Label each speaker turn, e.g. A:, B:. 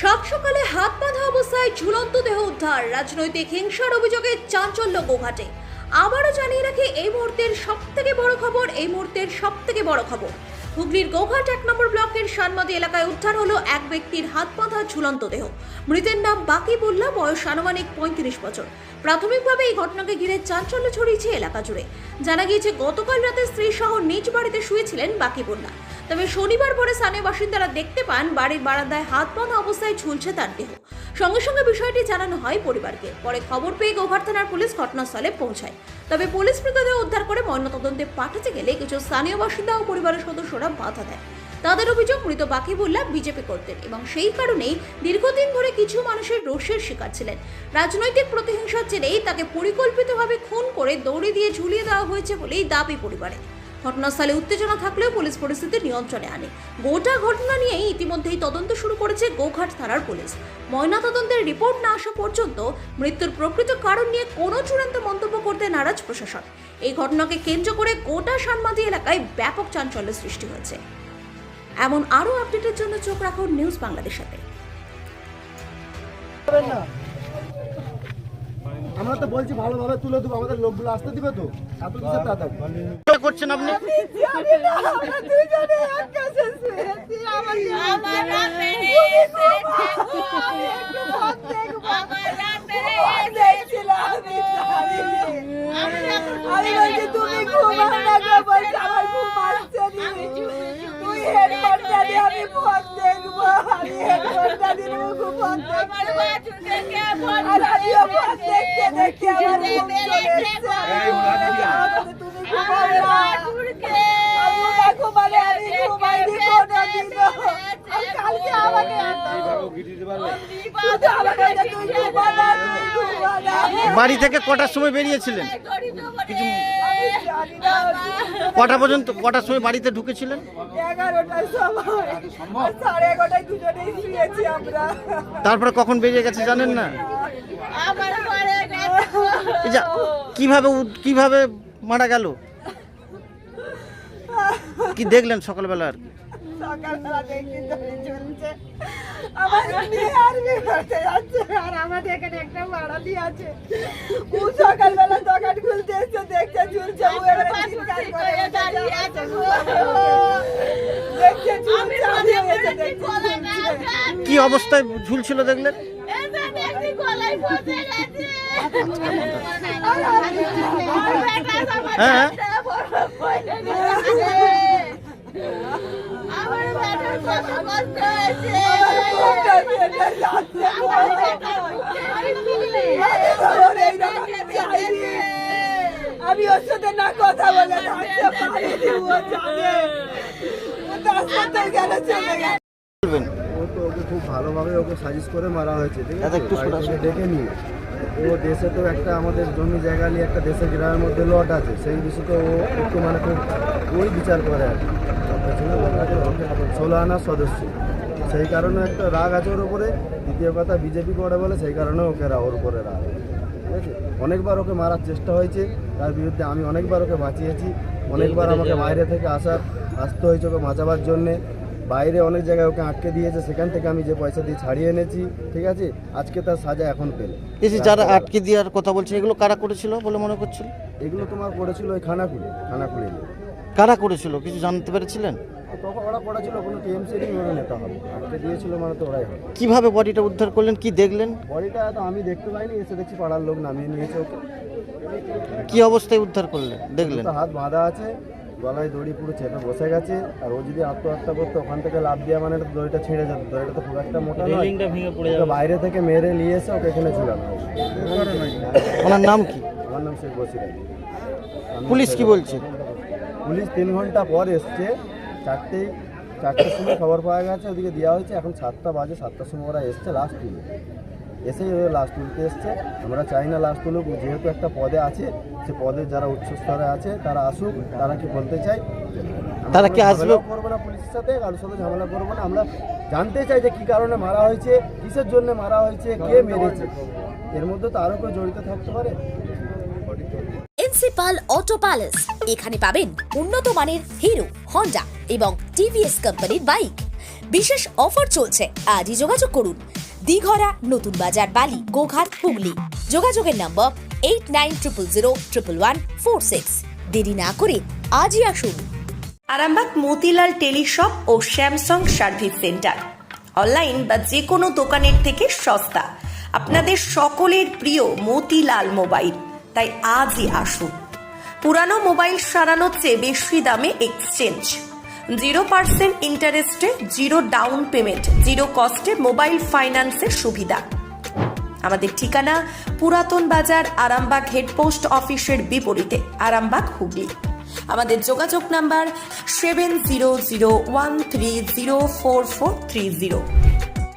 A: সাত সকালে হাত বাঁধা অবস্থায় ঝুলন্ত দেহ উদ্ধার। রাজনৈতিক হিংসার অভিযোগে চাঞ্চল্য গোঘাটে। আবারও জানিয়ে রাখি, এই মুহূর্তের সবথেকে বড় খবর হুগলির গোঘাট 1 নম্বর ব্লকের শানমাদি এলাকায় উদ্ধার হলো এক ব্যক্তির হাত বাঁধা ঝুলন্ত দেহ। মৃতের নাম বাকিবুল্লাহ, বয়স আনুমানিক 35 বছর। প্রাথমিকভাবে এই ঘটনাকে ঘিরে চাঞ্চল্য ছড়িয়েছে এলাকা জুড়ে। জানা গিয়েছে, গতকাল রাতে স্ত্রী সহ নিজ বাড়িতে শুয়েছিলেন বাকিবুল্লাহ। তবে শনিবার ভোরে স্থানীয় বাসিন্দারা দেখতে পান বাড়ির বারান্দায় হাত বাঁধা অবস্থায় ঝুলছে তার দেহ। সঙ্গে সঙ্গে বিষয়টি জানানো হয় পরিবারকে। পরে খবর পেয়ে গোঘাট থানার পুলিশ ঘটনাস্থলে পৌঁছায়। তবে পুলিশ মৃতদেহ উদ্ধার করে ময়নাতদন্তে পাঠাতে গেলে কিছু স্থানীয় বাসিন্দা ও পরিবারের সদস্যরা বাধা দেয়। তাদের অভিযোগ, মৃত বাকিবুল্লাহ বিজেপি করতেন এবং সেই কারণেই দীর্ঘদিন ধরে কিছু মানুষের রোষের শিকার ছিলেন। রাজনৈতিক প্রতিহিংসার জেরেই তাকে পরিকল্পিতভাবে খুন করে দড়ি দিয়ে ঝুলিয়ে দেওয়া হয়েছে বলেই দাবি পরিবারে। ঘটনাস্থলে উত্তেজনা থাকলেও পুলিশ পরিস্থিতি নিয়ন্ত্রণে আনে। গোটা ঘটনা নিয়েই ইতিমধ্যেই তদন্ত শুরু করেছে গোঘাট থানার পুলিশ। ময়নাতদন্তের রিপোর্ট না আসা পর্যন্ত মৃত্যুর প্রকৃত কারণ নিয়ে কোনো চূড়ান্ত মন্তব্য করতে নারাজ প্রশাসন। এই ঘটনাকে কেন্দ্র করে গোটা শানমাদি এলাকায় ব্যাপক চাঞ্চল্যের সৃষ্টি হয়েছে। এমন আরও আপডেটের জন্য চোখ রাখুন নিউজ বাংলাদেশের সাথে।
B: আমরা তো বলছি ভালোভাবে তুলে দেবো, আমাদের লোকগুলো আসতে দিবে তো, এত কিছু তাড়াতাড়ি
C: করছেন আপনি? বাড়ি থেকে কটার সময় বেরিয়েছিলেন? কটার সময় বাড়িতে ঢুকেছিলেন?
D: 11টার সময়, 11:30 দুজনেই শুয়েছি আমরা।
C: তারপরে কখন বেরিয়ে গেছে জানেন না? কিভাবে মারা গেল? কি দেখলেন সকালবেলা? আর
D: সকালবেলা দেখি দড়ি ঝুলছে, আমার মেয়ে আর্মি করতে যাচ্ছে আর আমাদের এখানে একটা বাড়ালি আছে। ও সকালবেলা দোকান খুলতে এসে দেখছে ঝুলছে, ও এবারে চিৎকার করে দাঁড়িয়ে আছে, দেখছে ঝুলছে, আমি এসে দেখছি ঝুলছে।
C: কি অবস্থায় ঝুলছিল দেখলেন? হ্যাঁ,
D: আমি ওর সাথে না কথা বলে থাকতে পারিনি, ও জানে, ও তার সাথে গেলে চলে গেছে।
B: ওকে খুব ভালোভাবে ওকে সাজিশ করে মারা হয়েছে, ঠিক আছে?
C: একটু সরাসরি
B: ডেকে নিয়ে ও দেশে তো একটা আমাদের জমি জায়গা নিয়ে একটা দেশের গ্রামের মধ্যে লট আছে, সেই বিষয়ে তো ও একটু মানে খুব ওই বিচার করে আর কি। 16 আনার সদস্য, সেই কারণে একটা রাগ আছে ওর উপরে। দ্বিতীয় কথা, বিজেপি করে বলে, সেই কারণে ওকে ওর উপরে রাগ, ঠিক আছে? অনেকবার ওকে মারার চেষ্টা হয়েছে, তার বিরুদ্ধে আমি অনেকবার ওকে বাঁচিয়েছি। অনেকবার আমাকে বাইরে থেকে আসতে হয়েছে ওকে বাঁচাবার জন্যে। বাইরে অনেক জায়গায় ওকে আটকে দিয়েছে, সেখান থেকে আমি যে পয়সা দিয়ে ছাড়িয়ে এনেছি, ঠিক আছে? আজকে তার সাজা এখন পেল।
C: এই যে যারা আটকে দেওয়ার কথা বলছেন, এগুলো কারা করেছিল বলে মনে করছিল?
B: এগুলো তোমার করেছিল ওই খানাকুলে।
C: কারা করেছিল কিছু জানতে পেরেছিলেন?
B: তখন ওরা করেছিল কোনো টিএমসিরই ওরা নেতা হবে, আটকে দিয়েছিল মানে তো ওরাই হবে।
C: কিভাবে বডিটা উদ্ধার করলেন, কি দেখলেন?
B: বডিটা তো আমি দেখতে পাইনি, এসে দেখছি পাড়ার লোক নামিয়ে নিয়েছে ওকে।
C: কি অবস্থায় উদ্ধার করলেন দেখলেন?
B: তো হাত বাঁধা আছে, গলায় দড়ি পুরো চেপে বসে গেছে। আর ও যদি আত্মহত্যা করতো, ওখান থেকে লাফ দিয়ে মানে দড়িটা ছিঁড়ে যেত। দড়িটা তো খুব একটা মোটা নয়, ওকে বাইরে থেকে মেরে নিয়ে এসে ওকে এখানে ঝুলানো।
C: ওনার নাম কি?
B: আমার নাম শেখ বসির আলী।
C: পুলিশ কি বলছে?
B: পুলিশ 3 ঘন্টা পর এসছে, চারটের সময় খবর পাওয়া গেছে, ওদিকে দেওয়া হয়েছে। এখন 7টা বাজে, 7টার সময় ওরা এসছে লাস্ট তুলে, এসেই লাস্ট তুলতে এসছে। আমরা চাই না লাস্ট তুলুক, যেহেতু একটা পদে আছে, সে পদের যারা উচ্চ স্তরে আছে তারা আসুক। তারা কি বলতে চাই,
C: তারা কি আসবে?
B: করবো না পুলিশের সাথে, কারোর সাথে ঝামেলা করবো না। আমরা জানতে চাই যে কি কারণে মারা হয়েছে, কিসের জন্য মারা হয়েছে, কে মেরেছে। এর মধ্যে তো আরো কেউ জড়িত থাকতে পারে।
E: প্রিন্সিপাল অটো প্যালেস, এখানে পাবেন উন্নত মানের হিরো, হন্ডা এবং টিভিএস কোম্পানির বাইক, বিশেষ অফার চলছে, আজই যোগাযোগ করুন। দিঘরা, নতুন বাজার, বালি, গোঘাট, হুগলি। যোগাযোগের নম্বর 8900111146। দেরি না করে আজই আসুন।
F: আরামবাগ মতিলাল টেলিশপ ও স্যামসাং সার্ভিস সেন্টার, অনলাইন বা যে কোনো দোকানের থেকে সস্তা। আপনাদের সকলের প্রিয় মতিলাল মোবাইল, তাই আজই আসুন। পুরানো মোবাইল সারানোর চেয়ে বেশি দামে এক্সচেঞ্জ, 0% ইন্টারেস্টে, 0 ডাউন পেমেন্ট, 0 কস্টে মোবাইল ফাইন্যান্সের সুবিধা। আমাদের ঠিকানা পুরাতন বাজার, আরামবাগ হেডপোস্ট অফিসের বিপরীতে, আরামবাগ, হুগলি। আমাদের যোগাযোগ নাম্বার 7001304430।